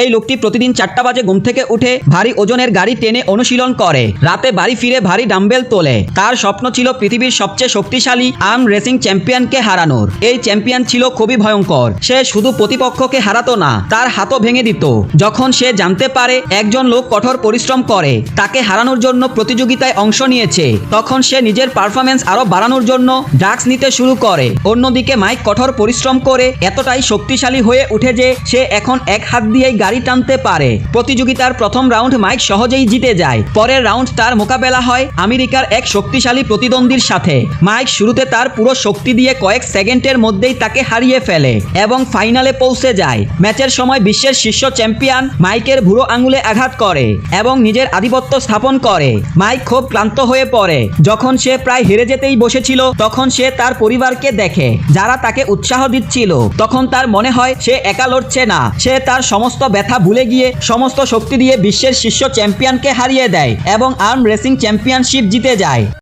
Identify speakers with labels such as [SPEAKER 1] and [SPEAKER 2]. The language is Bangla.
[SPEAKER 1] এই লোকটি প্রতিদিন 4টা বাজে ঘুম থেকে উঠে ভারী ওজনের গাড়ি টেনে অনুশীলন করে, রাতে বাড়ি ফিরে ভারী ডাম্বেল তোলে। তার স্বপ্ন ছিল পৃথিবীর সবচেয়ে শক্তিশালী আর্ম রেসিং চ্যাম্পিয়নকে হারানোর। এই চ্যাম্পিয়ন ছিল খুবই ভয়ঙ্কর। সে শুধু প্রতিপক্ষকে হারাতো না, তার হাতও ভেঙে দিত। যখন সে জানতে পারে একজন লোক কঠোর পরিশ্রম করে তাকে হারানোর জন্য প্রতিযোগিতায় অংশ নিয়েছে, তখন সে নিজের পারফরমেন্স আরো বাড়ানোর জন্য ড্রাগস নিতে শুরু করে। অন্যদিকে মাইক কঠোর পরিশ্রম করে এতটাই শক্তিশালী হয়ে উঠে যে সে এখন এক হাত দিয়েই গাড়ি টানতে পারে। প্রতিযোগিতার প্রথম রাউন্ড মাইক সহজেই জিতে যায়। পরের রাউন্ড তার মোকাবেলা হয় আমেরিকার এক শক্তিশালী প্রতিদ্বন্দ্বীর সাথে। মাইক শুরুতে তার পুরো শক্তি দিয়ে কয়েক সেকেন্ডের মধ্যেই তাকে হারিয়ে ফেলে এবং ফাইনালে পৌঁছে যায়। ম্যাচের সময় বিশ্বের শীর্ষ চ্যাম্পিয়ন মাইকের বুড়ো আঙুলে আঘাত করে এবং নিজের আধিপত্য স্থাপন করে। মাইক খুব ক্লান্ত হয়ে পড়ে। যখন সে প্রায় হেরে যেতেই বসেছিল তখন সে তার পরিবারকে দেখে যারা তাকে উৎসাহ দিচ্ছিল। তখন তার মনে হয় সে একা লড়ছে না। সে তার সমস্ত ব্যথা ভুলে গিয়ে সমস্ত শক্তি দিয়ে বিশ্বের শীর্ষ চ্যাম্পিয়নকে হারিয়ে দেয় এবং আর্ম রেসিং চ্যাম্পিয়নশিপ জিতে যায়।